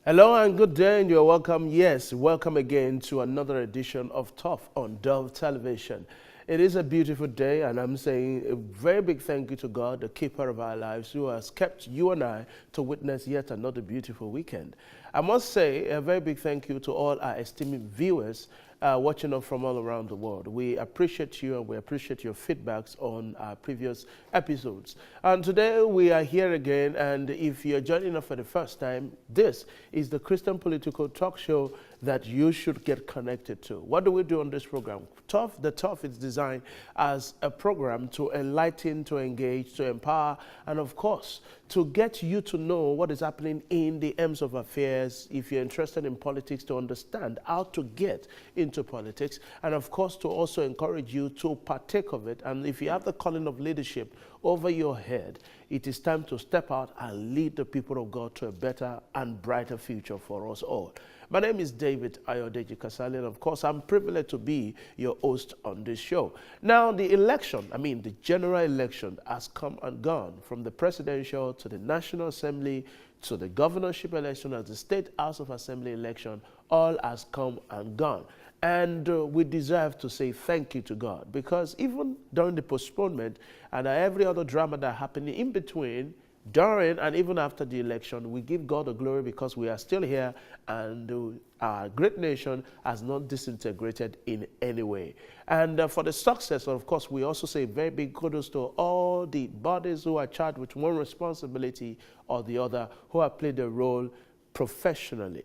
Hello and good day, and you're welcome. Yes, welcome again to another edition of Turf on Dove Television. It is a beautiful day, and I'm saying a very big thank you to God, the keeper of our lives, who has kept you and I to witness yet another beautiful weekend. I must say a very big thank you to all our esteemed viewers watching us from all around the world. We appreciate you and we appreciate your feedbacks on our previous episodes. And today we are here again, and if you're joining us for the first time, this is the Christian Political Talk Show that you should get connected to. What do we do on this program? The Turf is designed as a program to enlighten, to engage, to empower, and of course, to get you to know what is happening in the aims of affairs. If you're interested in politics, to understand how to get into politics, and of course, to also encourage you to partake of it. And if you have the calling of leadership over your head, it is time to step out and lead the people of God to a better and brighter future for us all. My name is David Ayodeji Kasali, and of course, I'm privileged to be your host on this show. Now, the general election has come and gone, from the presidential to the National Assembly to the governorship election as the State House of Assembly election. All has come and gone. And we deserve to say thank you to God, because even during the postponement and every other drama that happened in between, during and even after the election, we give God the glory because we are still here, and our great nation has not disintegrated in any way. And for the success, of course, we also say very big kudos to all the bodies who are charged with one responsibility or the other, who have played a role professionally.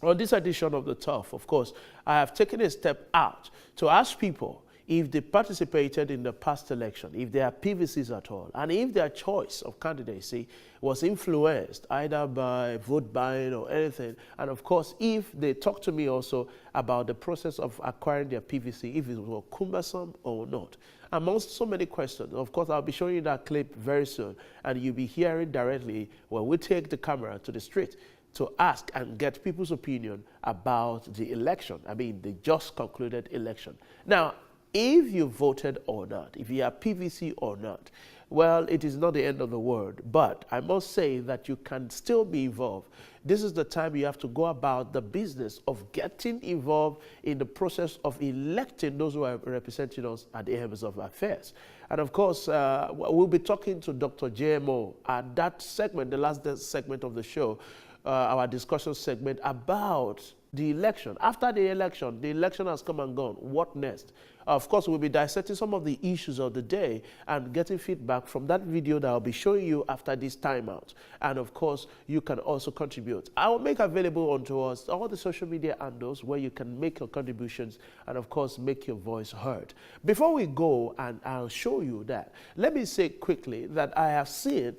On this edition of the Turf, of course, I have taken a step out to ask people if they participated in the past election, if there are PVCs at all, and if their choice of candidacy was influenced either by vote buying or anything. And of course, if they talk to me also about the process of acquiring their PVC, if it was cumbersome or not. Amongst so many questions, of course, I'll be showing you that clip very soon, and you'll be hearing directly when we take the camera to the street to ask and get people's opinion about the election, the just concluded election. Now, if you voted or not, if you are PVC or not, well, it is not the end of the world, but I must say that you can still be involved. This is the time you have to go about the business of getting involved in the process of electing those who are representing us at the aims of affairs. And of course, we'll be talking to Dr. JMO at that segment, the last segment of the show, our discussion segment about the election. After the election has come and gone. What next? Of course, we'll be dissecting some of the issues of the day and getting feedback from that video that I'll be showing you after this timeout. And of course, you can also contribute. I will make available onto us all the social media handles where you can make your contributions and of course, make your voice heard. Before we go, and I'll show you that, let me say quickly that I have seen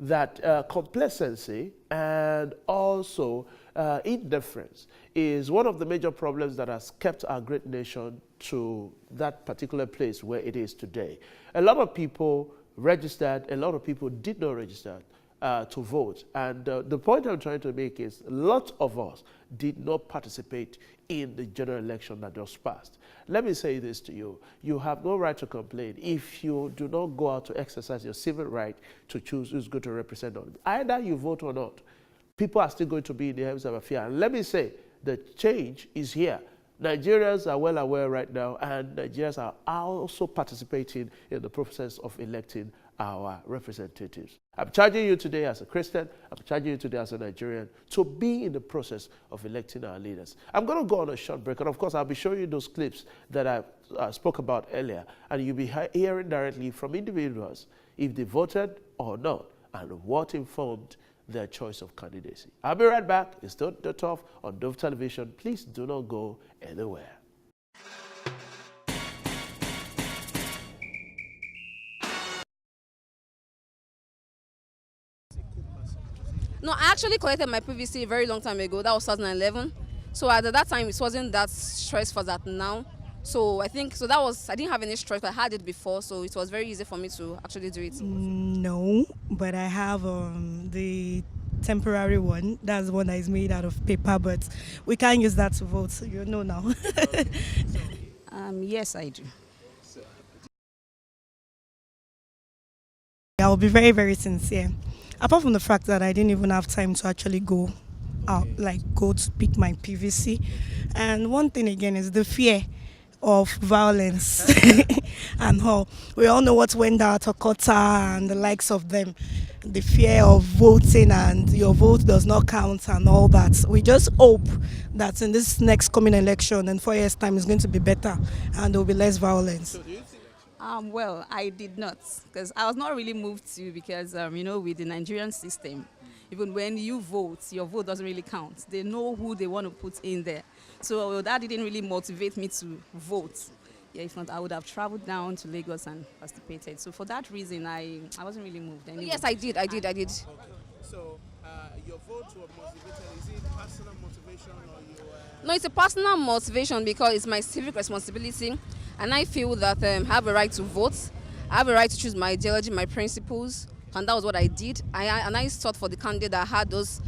that complacency and also indifference is one of the major problems that has kept our great nation to that particular place where it is today. A lot of people registered, a lot of people did not register to vote. And the point I'm trying to make is a lot of us did not participate in the general election that just passed. Let me say this to you. You have no right to complain if you do not go out to exercise your civil right to choose who's going to represent us. Either you vote or not, people are still going to be in the hands of affairs. And let me say, the change is here. Nigerians are well aware right now, and Nigerians are also participating in the process of electing our representatives. I'm charging you today as a Christian, I'm charging you today as a Nigerian to be in the process of electing our leaders. I'm going to go on a short break, and of course I'll be showing you those clips that I spoke about earlier, and you'll be hearing directly from individuals if they voted or not and what informed their choice of candidacy. I'll be right back. It's still the Turf on Dove Television. Please do not go anywhere. No, I actually collected my PVC a very long time ago. That was 2011. So at that time, it wasn't that stressful that now. So I think, I didn't have any stress. I had it before, so it was very easy for me to actually do it. No, but I have the temporary one. That's the one that is made out of paper, but we can't use that to vote, so you know now. Yes, I do. I'll be very, very sincere. Apart from the fact that I didn't even have time to actually go like go to pick my PVC. And one thing again is the fear of violence and all. We all know what went down at Okota and the likes of them. The fear of voting and your vote does not count and all that. We just hope that in this next coming election in 4 years' time is going to be better and there will be less violence. Well, I did not, because I was not really moved to, because with the Nigerian system, even when you vote, your vote doesn't really count. They know who they want to put in there. So that didn't really motivate me to vote. Yeah, if not, I would have traveled down to Lagos and participated. So for that reason, I wasn't really moved anyway. Yes, I did. So your vote was motivated. Is it personal motivation or you? No, it's a personal motivation because it's my civic responsibility, and I feel that I have a right to vote. I have a right to choose my ideology, my principles, and that was what I did. I sought for the candidate that had those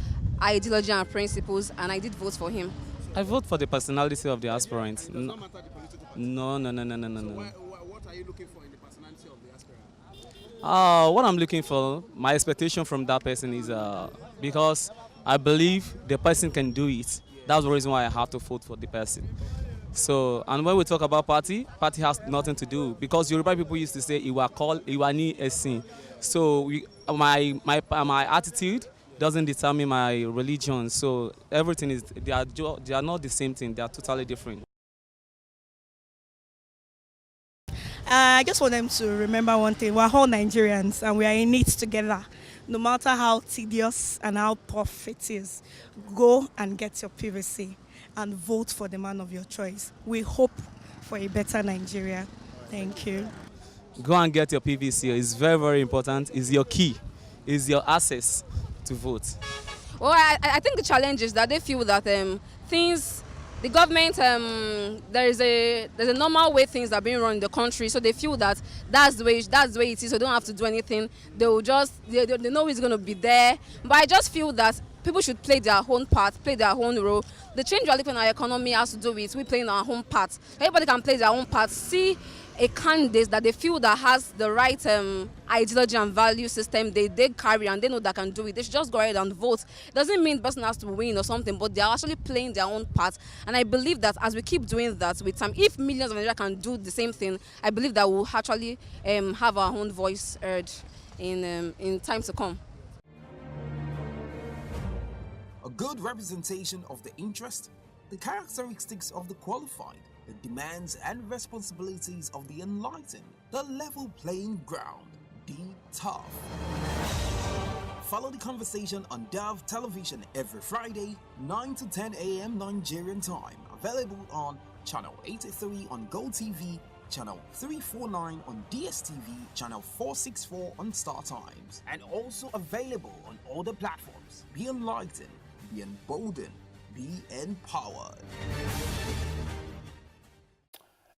ideology and principles, and I did vote for him. I vote for the personality of the aspirant. It does not matter the political party. No. What are you looking for in the personality of the aspirant? What I'm looking for, my expectation from that person is because I believe the person can do it. That's the reason why I have to vote for the person. So, and when we talk about party has nothing to do, because Yoruba people used to say "Iwa call, Iwa ni esin." So my attitude doesn't determine my religion. So everything is they are not the same thing. They are totally different. I just want them to remember one thing. We're all Nigerians and we are in it together. No matter how tedious and how tough it is, go and get your PVC and vote for the man of your choice. We hope for a better Nigeria. Thank you. Go and get your PVC. It's very, very important. It's your key. It's your access to vote. Well, I think the challenge is that they feel that the government, there's a normal way things are being run in the country, so they feel that that's the way it is. So they don't have to do anything. They know it's going to be there. But I just feel that people should play their own part, play their own role. The change we are looking in our economy has to do with we playing our own part. Everybody can play their own part. See a candidate that they feel that has the right ideology and value system they carry and they know that can do it. They should just go ahead and vote. It doesn't mean the person has to win or something, but they are actually playing their own part. And I believe that as we keep doing that with time, if millions of Nigerians can do the same thing, I believe that we'll actually have our own voice heard in time to come. A good representation of the interest, the characteristics of the qualified, the demands and responsibilities of the enlightened, the level playing ground, the tough. Follow the conversation on Dove Television every Friday, 9 to 10 a.m. Nigerian time. Available on Channel 83 on GoTV, Channel 349 on DSTV, Channel 464 on Star Times, and also available on all the platforms. Be enlightened, be emboldened, be empowered.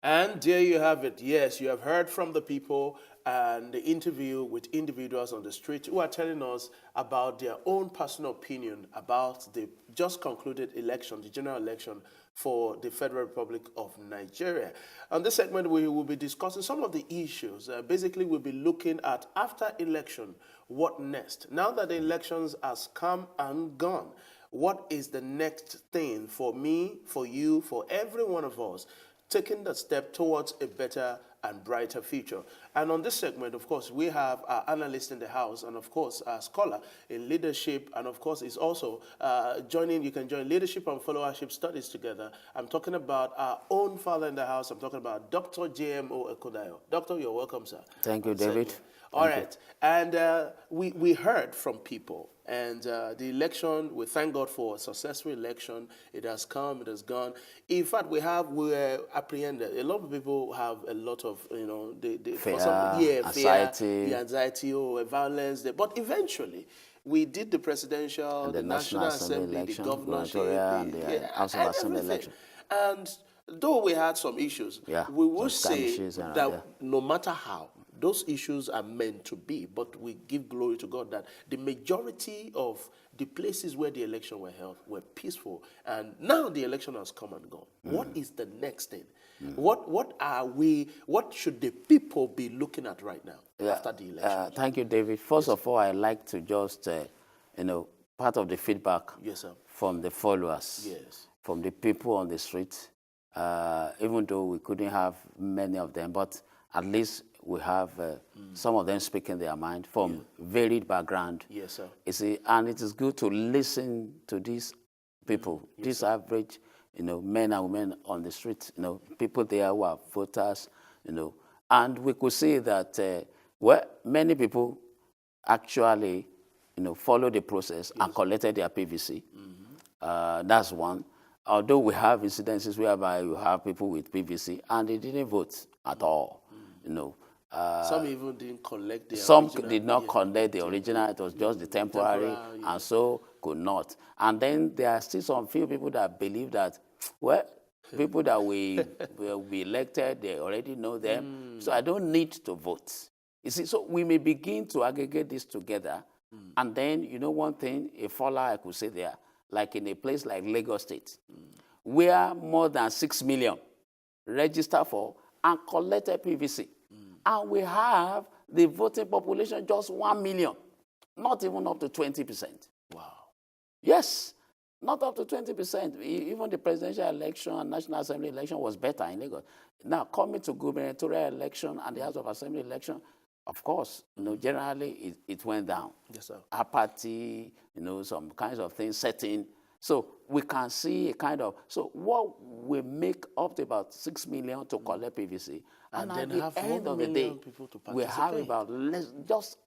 And there you have it. Yes, you have heard from the people and the interview with individuals on the street who are telling us about their own personal opinion about the just concluded election, the general election for the Federal Republic of Nigeria. On this segment, we will be discussing some of the issues. Basically, we'll be looking at after election, what next? Now that the elections has come and gone, what is the next thing for me, for you, for every one of us, taking the step towards a better and brighter future? And on this segment, of course, we have our analyst in the house and, of course, a scholar in leadership. And, of course, is also you can join leadership and followership studies together. I'm talking about our own father in the house. I'm talking about Dr. JMO Ekodayo. Doctor, you're welcome, sir. Thank you, David. All right. And we heard from people. And the election, we thank God for a successful election. It has come, it has gone. In fact, we were apprehended. A lot of people have a lot of, fear, anxiety, violence. But eventually, we did the presidential, and the National Assembly, election, the governorship, and the House of Assembly election. And though we had some issues, we will say that no matter how, those issues are meant to be, but we give glory to God that the majority of the places where the election were held were peaceful, and now the election has come and gone. What is the next thing? What should the people be looking at right now after the election? Thank you, David. First of all, I'd like to just, part of the feedback Yes, sir. from the followers, Yes. from the people on the street, even though we couldn't have many of them, but at least we have some of them speaking their mind from varied background. Yes, sir. You see, and it is good to listen to these people, these average, men and women on the street, people there who are voters, and we could see that, many people actually, follow the process and collected their PVC. That's one. Although we have incidences whereby you have people with PVC and they didn't vote at all, Some even didn't collect the some original. did not collect the original, it was just the temporary, and so could not. And then there are still some few people that believe that, people that will be elected, they already know them, so I don't need to vote. You see, so we may begin to aggregate this together, and then, one thing, a fallout I could say there, like in a place like Lagos State, where more than 6 million registered for and collected PVC. And we have the voting population just 1 million, not even up to 20%. Wow. Yes, not up to 20%. Even the presidential election and National Assembly election was better in Lagos. Now, coming to gubernatorial election and the House of Assembly election, of course, generally it went down. Yes, sir. Apathy, some kinds of things setting. So we can see a kind of, so what we make up to about 6 million to collect PVC, and then at the have end 1 of the day, million people to we have participate. about, let's just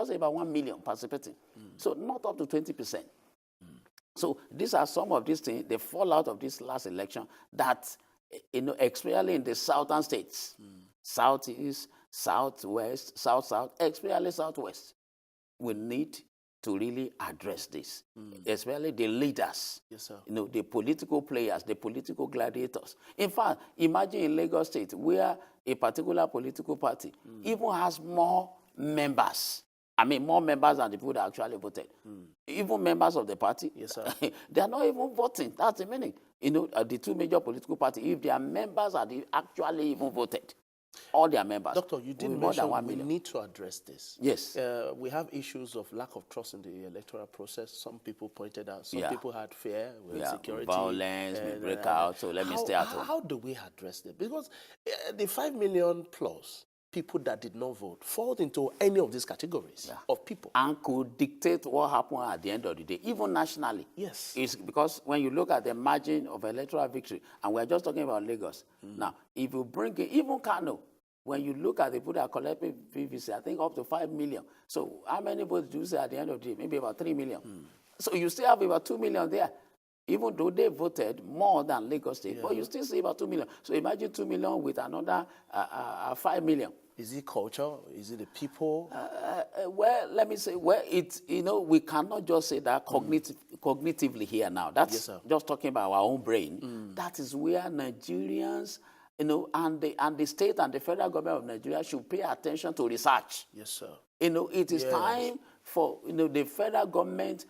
say about 1 million participating. So not up to 20%. So these are some of these things, the fallout of this last election that, especially in the southern states, southeast, southwest, south, especially southwest, we need to really address this, especially the leaders, Yes, sir. the political players, the political gladiators. In fact, imagine in Lagos State where a particular political party even has more members. I mean, more members than the people that actually voted. Even members of the party, Yes, sir. they are not even voting. That's the meaning. The two major political parties, if their members are actually even voted, all their members. Doctor, you did more than mention 1 we million. need to address this. Yes. We have issues of lack of trust in the electoral process. Some people pointed out. Some Yeah. people had fear with Yeah, security. violence, we break out, so let me stay at home. How do we address this? Because the 5 million plus people that did not vote fall into any of these categories of people. And could dictate what happened at the end of the day, even nationally. Yes. It's because when you look at the margin of electoral victory, and we're just talking about Lagos. Now, if you bring in, even Kano, when you look at the people that are collecting PVC, I think up to 5 million. So how many votes do you say at the end of the day? Maybe about 3 million. So you still have about 2 million there. Even though they voted more than Lagos State, but you still see about 2 million. So imagine 2 million with another 5 million. Is it culture? Is it the people? Well, let me say, we cannot just say that cognitively here now. That's Yes, sir. just talking about our own brain. That is where Nigerians, and the state and the federal government of Nigeria should pay attention to research. Yes, sir. It is time for, the federal government,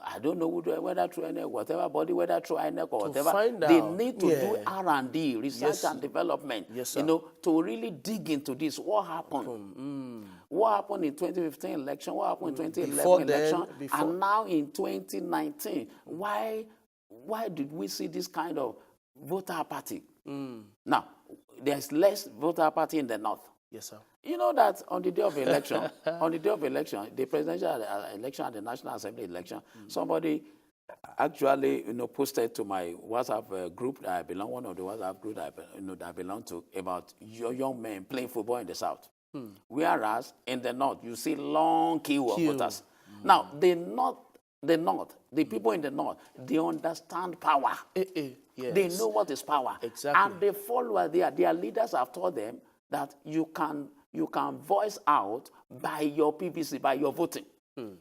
I don't know whether through INEC, whatever body, whether through INEC or whatever, find they out. need to do R&D, research Yes. and development, Yes, sir. to really dig into this. What happened? What happened in 2015 election? What happened in 2011 Before then, election? before- And now in 2019, why did we see this kind of voter apathy? Now, there's less voter apathy in the north. Yes, sir. You know that on the day of election, the presidential election and the National Assembly election, somebody actually, posted to my WhatsApp group that I belong, one of the WhatsApp group that I belong to, about young men playing football in the south. Whereas in the north, you see long queue of voters. Now, the people in the north, they understand power. Yes. They know what is power. Exactly. And they follow their leaders have taught them that you can voice out by your PVC, by your voting.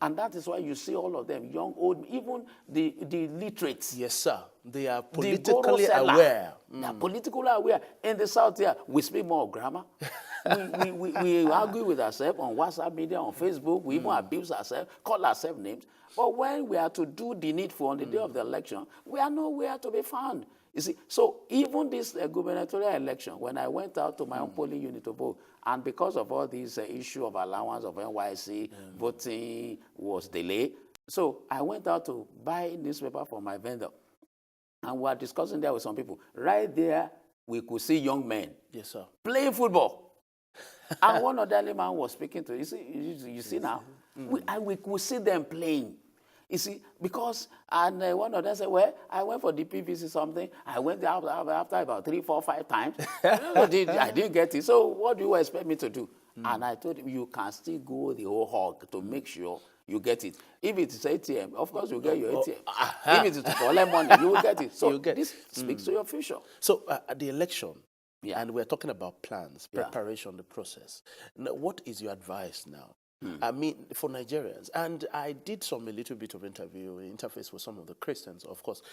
And that is why you see all of them, young, old, even the literates. Yes, sir. They are The Goro politically seller. aware. They are politically aware. In the south here, we speak more of grammar. we argue with ourselves on WhatsApp media, on Facebook. We even abuse ourselves, call ourselves names. But when we are to do the needful on the day of the election, we are nowhere to be found. You see, so even this gubernatorial election, when I went out to my own polling unit to vote, and because of all these issue of allowance of NYC, voting was delayed, So I went out to buy newspaper for my vendor. And we were discussing there with some people. Right there, we could see young men Yes, sir. playing football. And one of the man was speaking to, you see now, we could see them playing. You see, because, and one of them said, well, I went for the PVC something. I went there after about 3, 4, 5 times. I didn't get it. So what do you expect me to do? And I told him, you can still go the whole hog to make sure you get it. If it is ATM, of course you get your ATM. If it is to collect money, you will get it. So this speaks to your future. So at the election, Yeah. and we're talking about plans, Yeah. preparation, the process. Now, what is your advice now? I mean, for Nigerians, and I did a little bit of interface with some of the Christians, of course,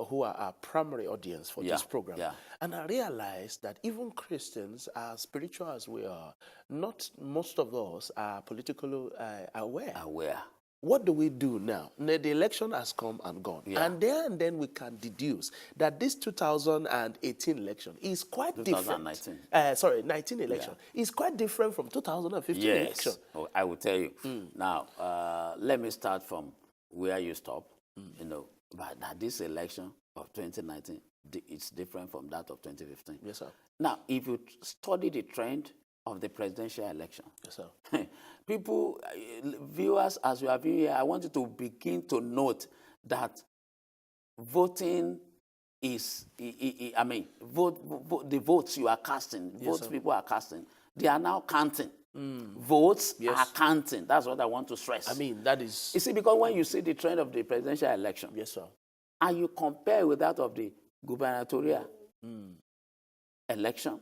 who are our primary audience for this program. Yeah. And I realized that even Christians, as spiritual as we are, not most of us are politically aware. What do we do now? The election has come and gone. Yeah. And then we can deduce that this 2018 election is quite 2019. different. 19 election is quite different from 2015 election. Oh, I will tell you. Now, let me start from where you stop. You know, but that this election of 2019, it's different from that of 2015. Yes, sir. Now, if you study the trend of the presidential election, Yes, sir. people, viewers, as you are viewing here, I want you to begin to note that voting is, the votes you are casting, votes sir. people are casting, they are now counting. Votes are counting. That's what I want to stress. I mean, that is... You see, because when you see the trend of the presidential election, Yes, sir. and you compare with that of the gubernatorial election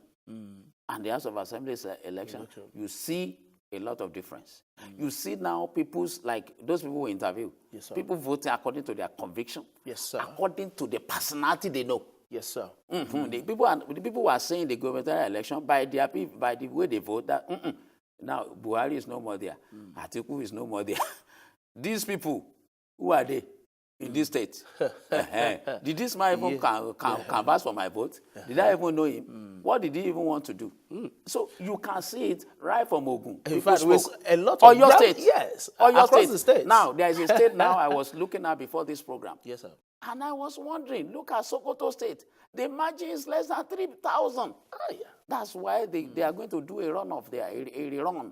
and the House of Assembly's election, you see a lot of difference. You see now people's, like those people who interview, Yes, sir. people voting according to their conviction, Yes, sir. according to the personality they know. Yes, sir. The people who are saying the gubernatorial election, by the way they vote, that now Buhari is no more there, Atiku is no more there. These people, who are they in this state? Did this man even canvass for my vote? Did I even know him? What did he even want to do? So you can see it right from Ogun. In fact, with a lot or of your state. Yes, Or your across state. the states. Now, there is a state now I was looking at before this program. Yes, sir. And I was wondering, look at Sokoto State. The margin is less than 3,000. That's why they are going to do a runoff there, a rerun.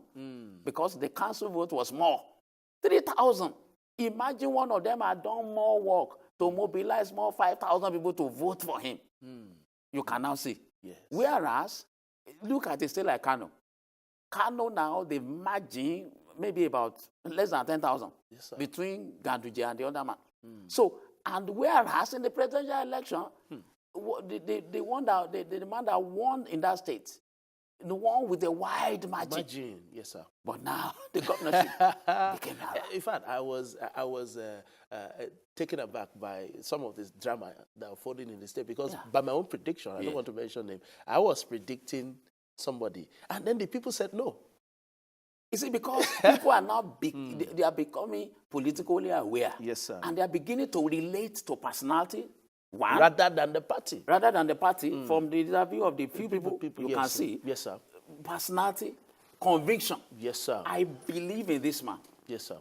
Because the council vote was more. 3,000. Imagine one of them had done more work to mobilize more 5,000 people to vote for him. You can now see. Yes. Whereas, look at a state like Kano. Kano now, the margin maybe about less than 10,000 between Ganduje and the other man. So, and whereas in the presidential election, the man that won in that state, the one with the wide margin. Yes, sir. But now the governorship became narrow. In fact, I was taken aback by some of this drama that unfolding in the state because by my own prediction, I don't want to mention name, I was predicting somebody, and then the people said no. You see, because people are now they are becoming politically aware. Yes, sir. And they are beginning to relate to personality. One, rather than the party. From the view of the few people you can see. Yes, sir. Personality, conviction. Yes, sir. I believe in this man. Yes, sir.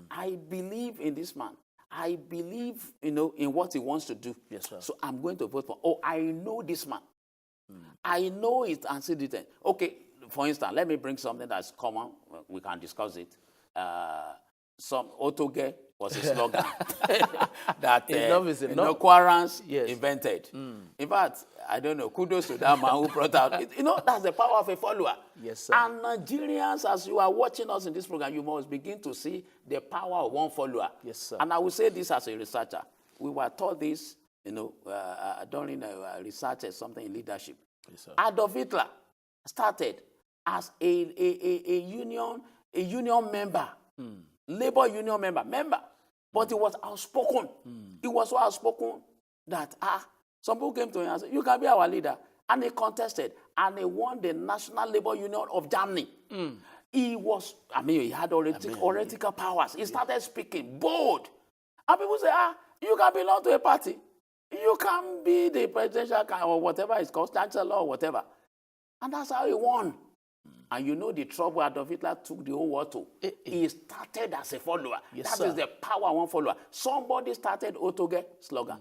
I believe in this man. I believe, in what he wants to do. Yes, sir. So I'm going to vote for. Oh, I know this man. I know it antecedent. Okay, for instance, let me bring something that's common. We can discuss it. Some Otoge was a slogan that Quarans invented. In fact, I don't know, kudos to that man who brought out. That's the power of a follower. Yes, sir. And Nigerians, as you are watching us in this program, you must begin to see the power of one follower. Yes, sir. And I will say this as a researcher. We were taught this, during research or something in leadership. Yes, sir. Adolf Hitler started as a union member. Labor union member, but he was outspoken. He was so outspoken that some people came to him and said, "You can be our leader," and he contested, and he won the National Labor Union of Germany. He was, he had theoretical powers. He started speaking bold, and people say, "You can belong to a party, you can be the presidential or whatever it's called, chancellor or whatever," and that's how he won. And you know the trouble Adolf Hitler took the whole world to. He started as a follower. Yes, That is the power of one follower. Somebody started Otoge slogan.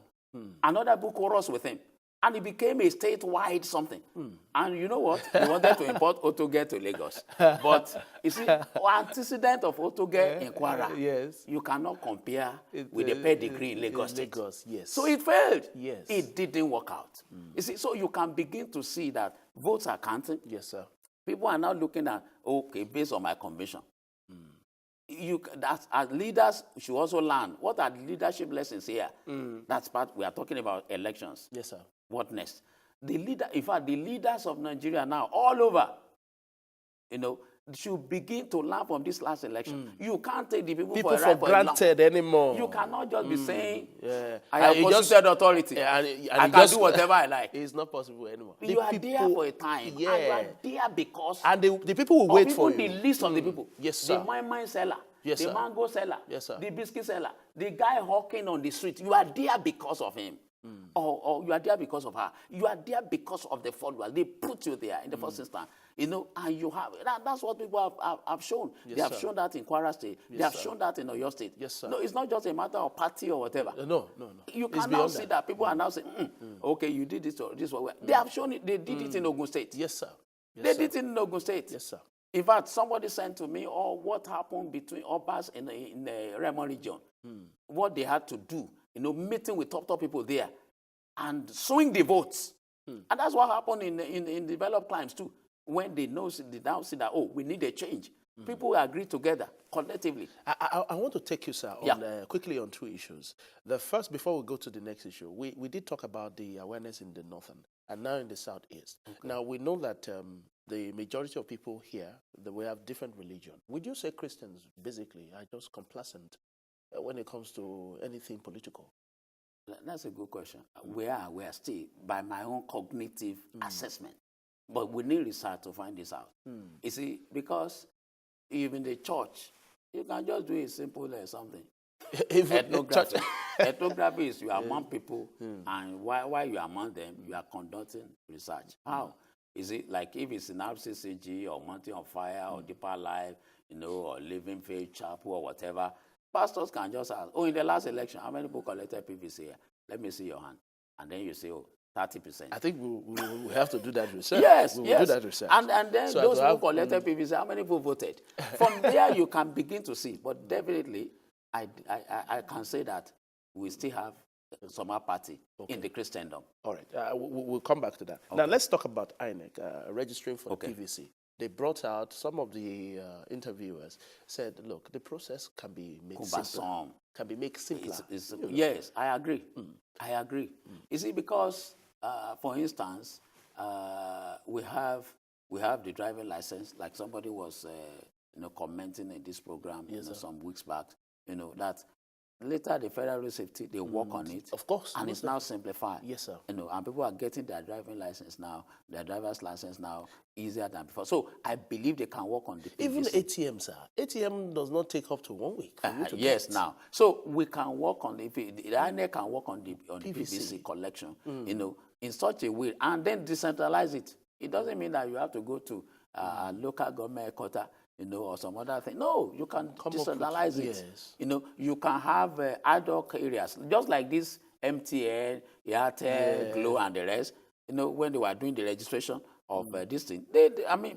Another book chorus with him. And it became a statewide something. And you know what? They wanted to import Otoge to Lagos. But you see, antecedent of Otoge in Kwara, yes. you cannot compare with the pedigree in Lagos State. Lagos, yes. So it failed. Yes. It didn't work out. You see, so you can begin to see that votes are counting. Yes, sir. People are now looking at, okay, based on my conviction. That as leaders should also learn. What are the leadership lessons here? That's part, we are talking about elections. Yes, sir. What next? In fact, the leaders of Nigeria now, all over, should begin to learn from this last election. You can't take the people for granted anymore. You cannot just be saying, yeah. I have constituted authority. And I can do whatever I like. It's not possible anymore. You are there for a time. Yeah. And you are there because... And the people will wait for you. The list of the people. Yes, sir. The wine seller. Yes, the sir. mango seller. Yes, sir. The biscuit seller. The guy hawking on the street. You are there because of him. Or you are there because of her. You are there because of the followers. They put you there in the first instance. And you have... That's what people have shown. Yes, they have sir. shown that in Kwara State. Yes, they have sir. shown that in Oyo State. Yes, sir. No, it's not just a matter of party or whatever. No. You It's can now beyond see that. that people are now saying, okay, you did this or this. They have shown it. They did it in Ogun State. Yes, sir. Yes, They sir. did it in Ogun State. Yes, sir. In fact, somebody sent to me, what happened between Obas in the Remo region. What they had to do, meeting with top people there and swing the votes. And that's what happened in developed climes too. When they now see that, we need a change. People agree together, collectively. I want to take you, sir, on, quickly on two issues. The first, before we go to the next issue, we did talk about the awareness in the northern and now in the southeast. Okay. Now, we know that the majority of people here, we have different religion. Would you say Christians, basically, are just complacent when it comes to anything political? That's a good question. We are still, by my own cognitive assessment. But we need research to find this out. You see, because even the church, you can just do it simple as something. Ethnography. Ethnography is you are among people, and while you are among them, you are conducting research. How? Is it like if it's in RCCG or Mountain of Fire or Deeper Life, or Living Faith Chapel or whatever, pastors can just ask, in the last election, how many people collected PVC here? Let me see your hand. And then you say, 30%. I think we have to do that research. Yes, we will do that research. And then so those who collected PVC, how many people voted? From there, you can begin to see. But definitely, I can say that we still have some apathy in the Christendom. All right. We'll come back to that. Okay. Now, let's talk about INEC registering for the PVC. They brought out, some of the interviewers said, look, the process can be made simpler. Can be made simpler. Yes, I agree. I agree. You see, because, for instance, we have the driving license, like somebody was commenting in this program some weeks back, that later the Federal Road Safety, they work on it. Of course. And it's now simplified. Yes, sir. And people are getting their driving license now, their driver's license now, easier than before. So I believe they can work on the PVC. Even ATM, sir. ATM does not take up to 1 week. Yes, now. So we can work on the INEC can work on the PVC collection, in such a way, and then decentralize it. It doesn't mean that you have to go to a local government headquarters, or some other thing. No, you can decentralize it. Yes. You can have ad hoc areas, just like this MTN, Airtel, Glo, and the rest. When they were doing the registration of this thing,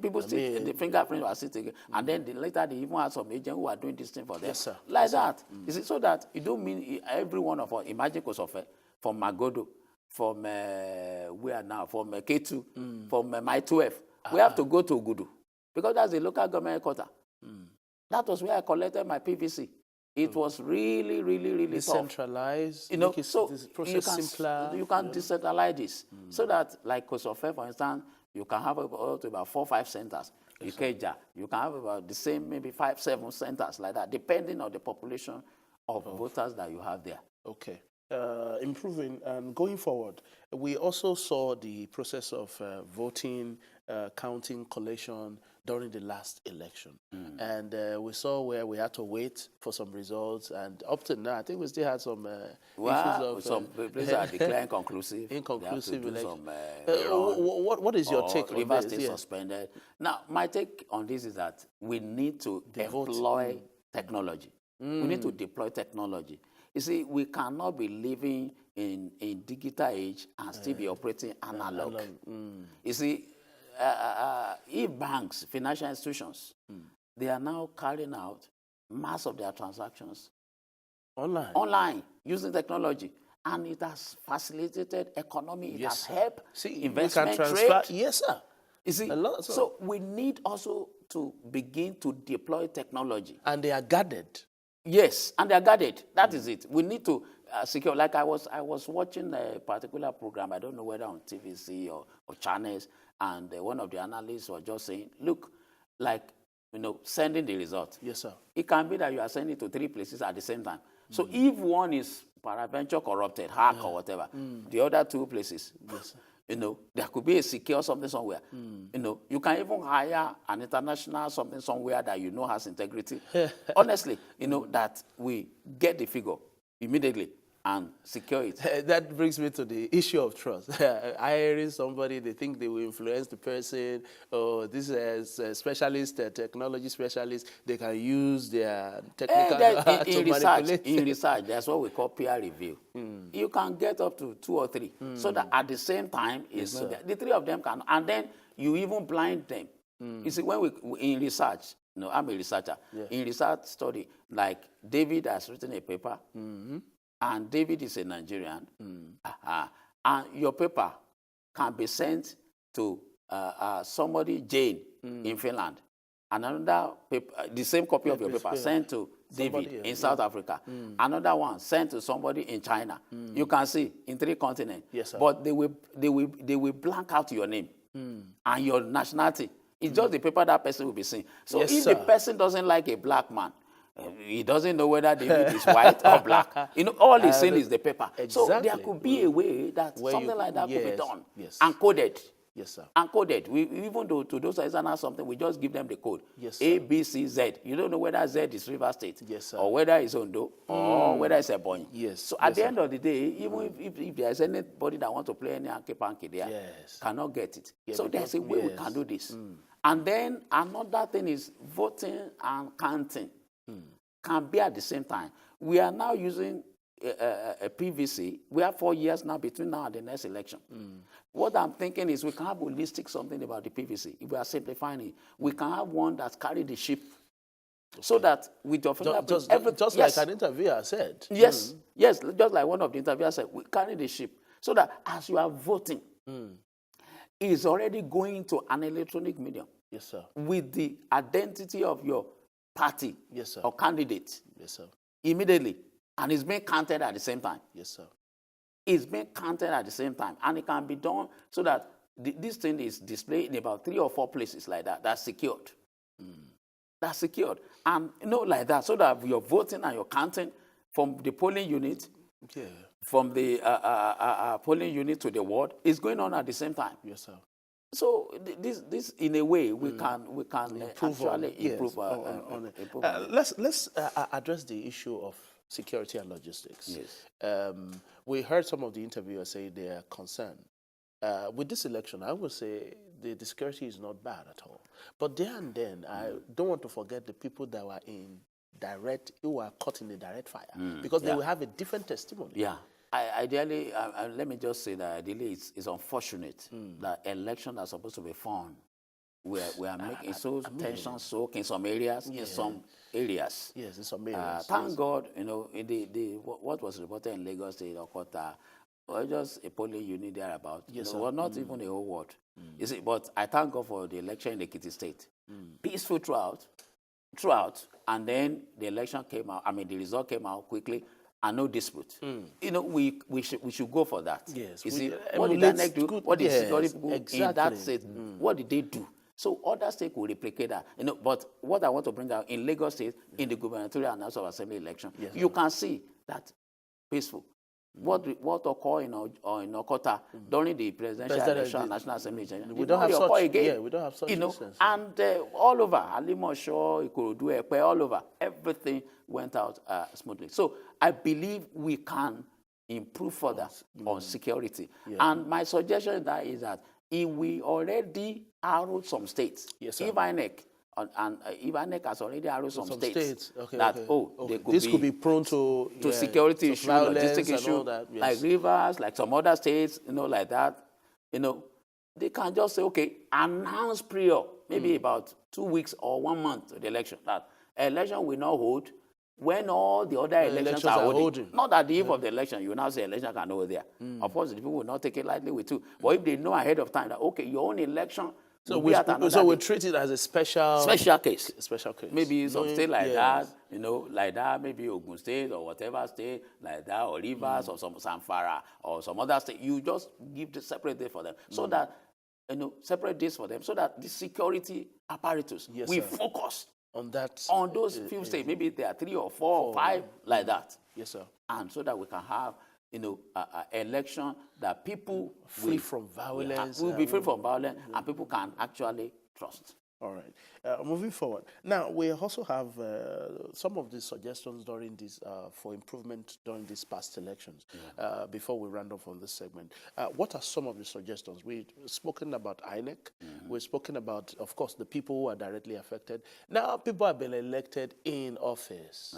people still, the fingerprint was sitting, and then later they even had some agents who are doing this thing for them. Yes, sir. Like that. You see, so that it don't mean every one of us, imagine Kosofe, from Magodo, from where now, from K2, from My 12, we have to go to Ogudu. Because that's the local government headquarters. That was where I collected my PVC. It was really, really, really decentralized, tough. so this process simpler. You can decentralize this. So that, like Kosofe, for instance, you can have about 4 or 5 centers. Ikeja, you can have about the same, maybe 5, 7 centers like that, depending on the population of voters that you have there. Okay. Improving and going forward, we also saw the process of voting, counting, collation during the last election. And we saw where we had to wait for some results. And up to now, I think we still had some issues of... some places are declaring conclusive. Inconclusive They have to do election. some What is your take on Rivers this? State suspended. Now, my take on this is that we need to deploy technology. We need to deploy technology. You see, we cannot be living in digital age and still be operating analog. You see, if banks, financial institutions, they are now carrying out mass of their transactions online using technology, and it has facilitated economy. It has helped investment trade. Yes, sir. You see, so we need also to begin to deploy technology. And they are guarded. Yes, and they are guarded. That is it. We need to secure. Like I was watching a particular program. I don't know whether on TVC or channels, and one of the analysts was just saying, "Look, like sending the result. Yes, sir. It can be that you are sending to 3 places at the same time. So if one is peradventure corrupted, hack or whatever, the other 2 places, there could be a secure something somewhere. You can even hire an international something somewhere that has integrity. Honestly, that we get the figure immediately and secure it. That brings me to the issue of trust. Hiring somebody, they think they will influence the person, or this is a specialist, a technology specialist, they can use their technical to manipulate. In research, that's what we call peer review. You can get up to 2 or 3, so that at the same time, the 3 of them can, and then you even blind them. You see, when in research, I'm a researcher. In research study, like David has written a paper, and David is a Nigerian, and your paper can be sent to somebody, Jane, in Finland. Another paper, the same copy of your paper sent to David in South Africa. Another one sent to somebody in China. You can see in 3 continents. Yes, sir. But they will blank out your name and your nationality. It's just the paper that person will be seeing. So if the person doesn't like a black man, he doesn't know whether David is white or black. All he's saying is the paper. Exactly. So there could be a way that something like that could be done. And coded. Yes, sir. And coded. Even though to those external something, we just give them the code. Yes, sir. A, B, C, Z. You don't know whether Z is River State. Yes, sir. Or whether it's Ondo. Or whether it's Ebonyi. Yes. So at the end of the day, even if there's anybody that wants to play any hanky-panky there, cannot get it. So there's a way we can do this. And then another thing is voting and counting can be at the same time. We are now using a PVC. We have 4 years now between now and the next election. What I'm thinking is we can have holistic something about the PVC. If we are simplifying it, we can have one that carry the ship, so that with your fingerprint, just like an interviewer said. Yes, yes, just like one of the interviewers said, we carry the ship, so that as you are voting, it is already going to an electronic medium. Yes, sir. With the identity of your party, yes, sir, or candidate, yes, sir, immediately, and it's being counted at the same time. Yes, sir. It's being counted at the same time, and it can be done so that this thing is displayed in about 3 or 4 places like that. That's secured. That's secured, and like that, so that you're voting and you're counting from the polling unit, from the polling unit to the ward, is going on at the same time. Yes, sir. So this in a way we can improve on it. Let's address the issue of security and logistics. Yes. We heard some of the interviewers say they are concerned. With this election, I would say the security is not bad at all. But there and then, I don't want to forget the people that were who were caught in the direct fire, because they will have a different testimony. Yeah. Ideally, let me just say that ideally it's unfortunate that elections are supposed to be fun. We are making tension soak in some areas, in some areas. Yes, in some areas. Thank God, what was reported in Lagos State or Kota, or just a polling unit thereabout. Yes, well, not even a whole ward. You see, but I thank God for the election in Ekiti State. Peaceful throughout, and then the election came out. The result came out quickly. And no dispute. We should go for that. Yes. You see, what did INEC do? What did security people in that state? What did they do? So other states will replicate that. But what I want to bring out in Lagos State, in the gubernatorial and House of Assembly election, you can see that peaceful. what occurred in Okota during the presidential election, National Assembly election. We don't have such. Again. Yeah, we don't have such instances. And all over, Alimosho, Ikorodu, Epe, all over, everything went out smoothly. So I believe we can improve further on security. Yeah. And my suggestion is that if we already arrowed some states, if INEC has already arrowed some states that this could be prone to security issues, logistic issues, like Rivers, like some other states, like that, they can just say, okay, announce prior, maybe about 2 weeks or 1 month to the election, that election will not hold when all the other elections are holding. Not at the eve of the election, you will now say election can hold there. Of course, the people will not take it lightly with you. But if they know ahead of time that, okay, your own election, so we treat it as a special case. Special case. Maybe some state like that, like that, maybe Ogun State or whatever state like that, or Rivers or some Zamfara or some other state. You just give the separate day for them, so that separate days for them, so that the security apparatus will focus on those few states. Maybe there are 3 or 4 or 5 like that. Yes, sir. And so that we can have election that people free from violence. Will be free from violence, and people can actually trust. All right. Moving forward. Now, we also have some of the suggestions during this for improvement during these past elections. Before we round off on this segment, what are some of the suggestions? We've spoken about INEC. We've spoken about, of course, the people who are directly affected. Now, people have been elected in office.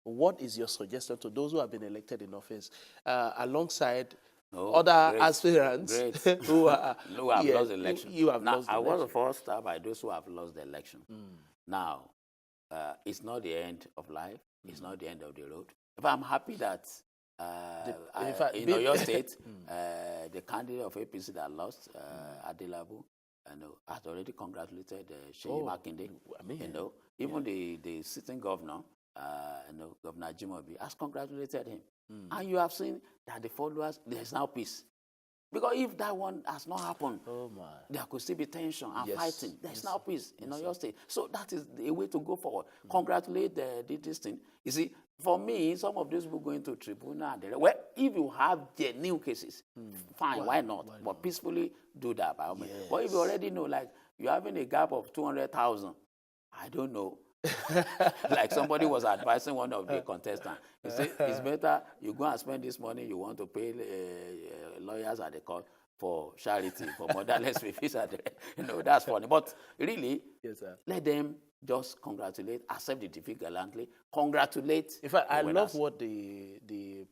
What is your suggestion to those who have been elected in office alongside other aspirants who have lost the election? You have lost the I election. was first by those who have lost the election. Now, it's not the end of life. It's not the end of the road. But I'm happy that in your state, the candidate of APC that lost, Adelabu, has already congratulated Sheyi Makinde. Even the sitting governor, Governor Jimobi, has congratulated him. And you have seen that the followers, there's now peace. Because if that one has not happened, there could still be tension and fighting. There's now peace in your state. So that is a way to go forward. Congratulate this thing. You see, for me, some of these people going to tribunal, if you have genuine cases, fine, why not? But peacefully do that. But if you already know, like, you're having a gap of 200,000, I don't know. Like somebody was advising one of the contestants. He said, it's better you go and spend this money you want to pay lawyers at the court for charity, for motherless babies. That's funny. But really, let them just congratulate, accept the defeat gallantly, congratulate. In fact, I love what the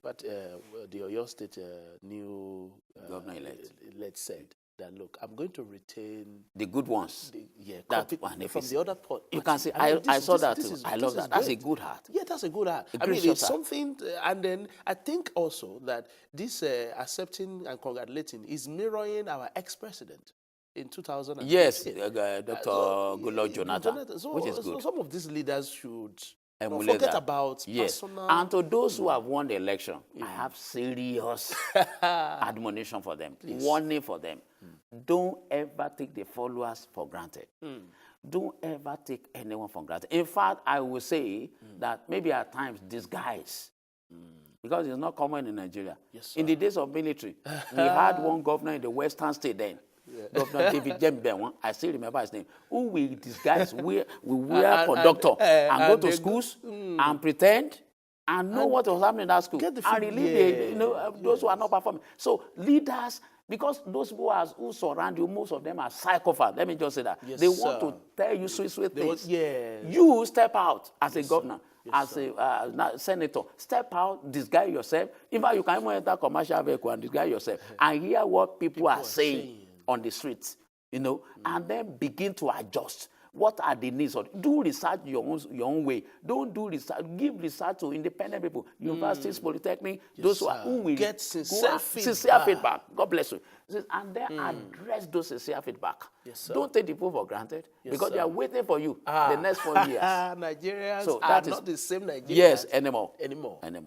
Oyo State new governor-elect said. That look, I'm going to retain the good ones. From the other part. You can see, I saw that too. I love that. That's a good heart. Yeah, that's a good heart. I mean, it's something, and then I think also that this accepting and congratulating is mirroring our ex-president in 2000. Yes, Dr. Goodluck Jonathan, which is good. So some of these leaders should emulate forget that. about personal. And to those who have won the election, I have serious admonition for them, warning for them. Don't ever take the followers for granted. Don't ever take anyone for granted. In fact, I will say that maybe at times disguise, because it's not common in Nigeria. In the days of military, we had one governor in the western state then, Governor David Jembe, I still remember his name, who we disguise, we wear conductor and go to schools and pretend and know what was happening in that school and relieve those who are not performing. So leaders, because those who surround you, most of them are psychopaths. Let me just say that. They want to tell you sweet things. You step out as a governor, as a senator. Step out, disguise yourself. In fact, you can even enter commercial vehicle and disguise yourself and hear what people are saying on the streets, and then begin to adjust. What are the needs? Do research your own way. Don't do research. Give research to independent people, universities, polytechnic, those who will get sincere feedback. God bless you. And then address those sincere feedback. Don't take the people for granted because they are waiting for you the next 4 years. Nigerians are not the same Nigerians. Yes, anymore.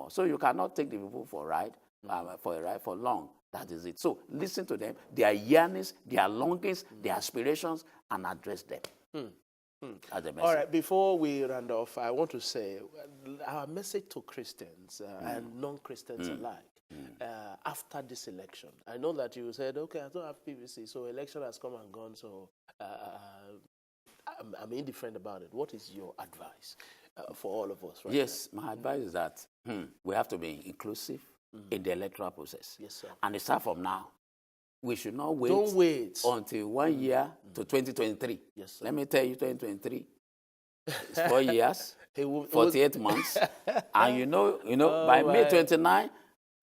So you cannot take the people for a ride for long. That is it. So listen to them, their yearnings, their longings, their aspirations, and address them. As a message. All right, before we round off, I want to say our message to Christians and non-Christians alike. after this election? I know that you said, okay, I don't have PVC, so election has come and gone, so I'm indifferent about it. What is your advice for all of us right Yes, my advice is that we have to be inclusive in the electoral process. Yes, sir. And it starts from now. We should not wait, Don't wait until 1 year to 2023. Yes, sir. Let me tell you, 2023 it's 4 years, It will- 48 months. And Oh, by May my. 29,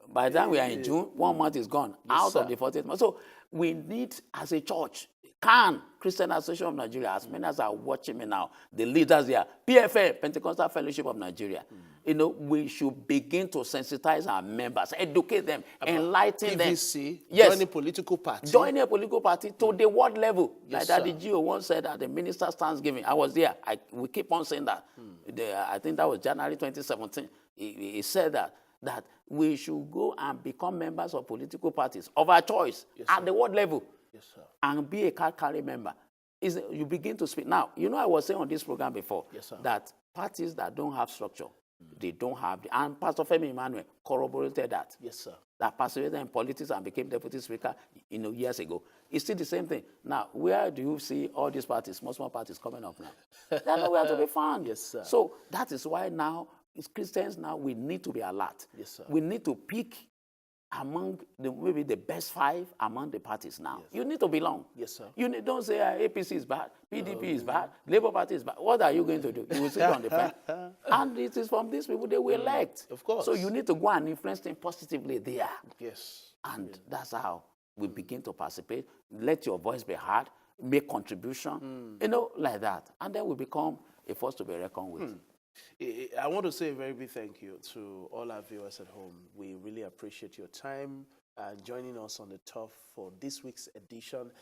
by the time we are in June, 1 month is gone out sir. of the 48 months. So we need, as a church, Christian Association of Nigeria, as many as are watching me now, the leaders there, PFA, Pentecostal Fellowship of Nigeria, we should begin to sensitize our members, educate them, enlighten them. PVC, Yes. join a political party. Join a political party to the world level. Yes, like that sir. the GO once said at the minister's Thanksgiving. I was there. We keep on saying that. I think that was January 2017. He said that we should go and become members of political parties of our choice at the world level. Yes, sir. And be a card carrying member. You begin to speak. Now, I was saying on this program before Yes, sir. that parties that don't have structure, they don't have, and Pastor Femi Emmanuel corroborated that. Yes, sir. That participated in politics and became deputy speaker, years ago. It's still the same thing. Now, where do you see all these parties, small parties coming up now? They're nowhere to be found. Yes, sir. So that is why now, as Christians now, we need to be alert. Yes, sir. We need to pick among maybe the best 5 among the parties now. Yes. You need to belong. Yes, sir. Don't say APC is bad, PDP is bad, Labour Party is bad. What are you going to do? You will sit on the fence. And it is from these people they will elect. Of course. So you need to go and influence them positively there. Yes. And that's how we begin to participate. Let your voice be heard, make contribution, like that. And then we become a force to be reckoned with. I want to say a very big thank you to all our viewers at home. We really appreciate your time and joining us on the Turf for this week's edition.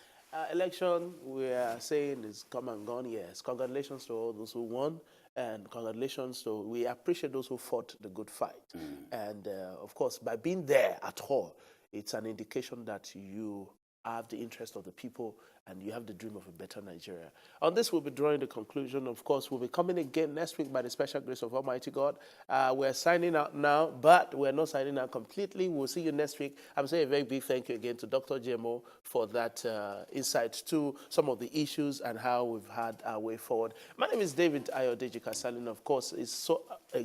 Election, we are saying, is come and gone. Yes, congratulations to all those who won, and congratulations to, we appreciate those who fought the good fight. And of course, by being there at all, it's an indication that you have the interest of the people and you have the dream of a better Nigeria. On this, we'll be drawing the conclusion. Of course, we'll be coming again next week by the special grace of Almighty God. We're signing out now, but we're not signing out completely. We'll see you next week. I'm saying a very big thank you again to Dr. GMO for that insight to some of the issues and how we've had our way forward. My name is David Ayodeji Kasalin. Of course, it's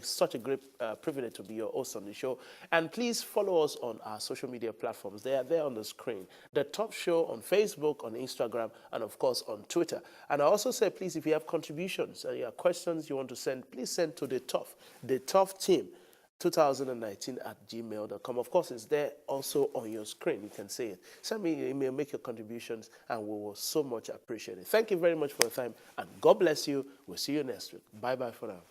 such a great privilege to be your host on the show. And please follow us on our social media platforms. They are there on the screen. The Top Show on Facebook, on Instagram, and of course on Twitter. And I also say, please, if you have contributions or you have questions you want to send, please send to the Turf team 2019 at gmail.com. Of course, it's there also on your screen. You can see it. Send me an email, make your contributions, and we will so much appreciate it. Thank you very much for your time, and God bless you. We'll see you next week. Bye-bye for now.